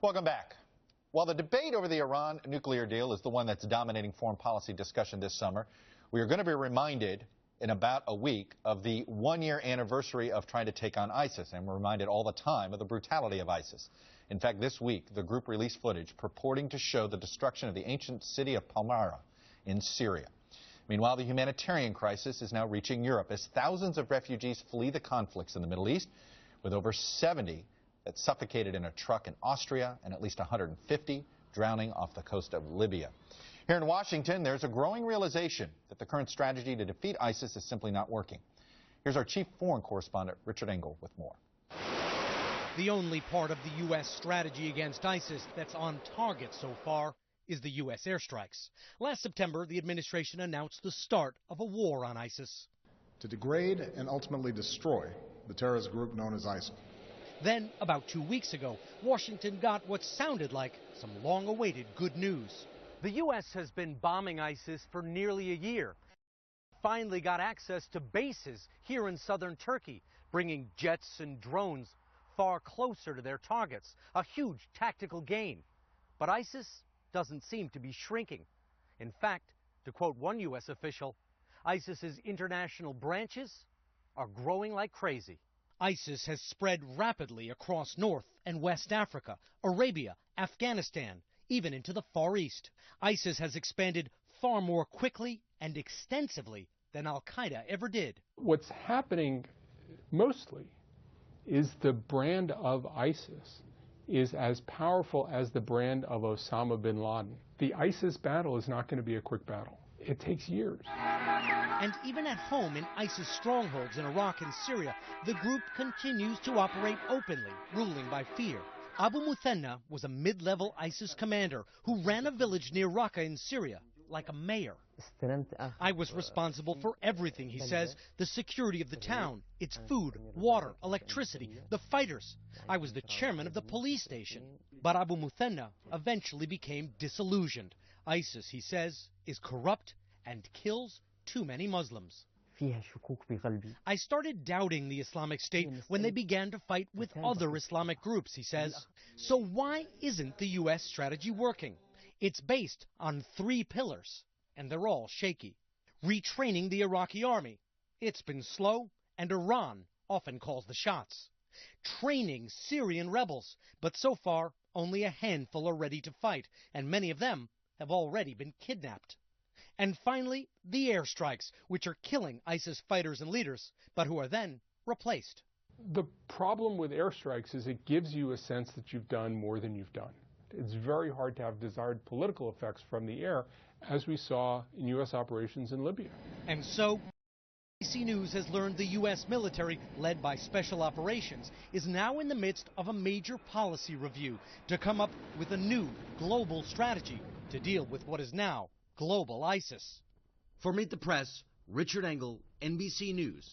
Welcome back. While the debate over the Iran nuclear deal is the one that's dominating foreign policy discussion this summer, we are going to be reminded in about a week of the one-year anniversary of trying to take on ISIS, and we're reminded all the time of the brutality of ISIS. In fact, this week, the group released footage purporting to show the destruction of the ancient city of Palmyra in Syria. Meanwhile, the humanitarian crisis is now reaching Europe as thousands of refugees flee the conflicts in the Middle East, with over 70 that suffocated in a truck in Austria and at least 150 drowning off the coast of Libya. Here in Washington, there's a growing realization that the current strategy to defeat ISIS is simply not working. Here's our chief foreign correspondent, Richard Engel, with more. The only part of the U.S. strategy against ISIS that's on target so far is the U.S. airstrikes. Last September, the administration announced the start of a war on ISIS. To degrade and ultimately destroy the terrorist group known as ISIL. Then, about 2 weeks ago, Washington got what sounded like some long-awaited good news. The U.S. has been bombing ISIS for nearly a year. Finally got access to bases here in southern Turkey, bringing jets and drones far closer to their targets, a huge tactical gain. But ISIS doesn't seem to be shrinking. In fact, to quote one U.S. official, ISIS's international branches are growing like crazy. ISIS has spread rapidly across North and West Africa, Arabia, Afghanistan, even into the Far East. ISIS has expanded far more quickly and extensively than Al-Qaeda ever did. What's happening mostly is the brand of ISIS is as powerful as the brand of Osama bin Laden. The ISIS battle is not going to be a quick battle. It takes years. And even at home in ISIS strongholds in Iraq and Syria, the group continues to operate openly, ruling by fear. Abu Muthanna was a mid-level ISIS commander who ran a village near Raqqa in Syria, like a mayor. I was responsible for everything, he says, the security of the town, its food, water, electricity, the fighters. I was the chairman of the police station. But Abu Muthanna eventually became disillusioned. ISIS, he says, is corrupt and kills too many Muslims. I started doubting the Islamic State when they began to fight with other Islamic groups, he says. So why isn't the U.S. strategy working? It's based on 3 pillars, and they're all shaky. Retraining the Iraqi army. It's been slow, and Iran often calls the shots. Training Syrian rebels, but so far only a handful are ready to fight, and many of them have already been kidnapped. And finally, the airstrikes, which are killing ISIS fighters and leaders, but who are then replaced. The problem with airstrikes is it gives you a sense that you've done more than you've done. It's very hard to have desired political effects from the air, as we saw in U.S. operations in Libya. And so, NBC News has learned the U.S. military, led by Special Operations, is now in the midst of a major policy review to come up with a new global strategy to deal with what is now global ISIS. For Meet the Press, Richard Engel, NBC News.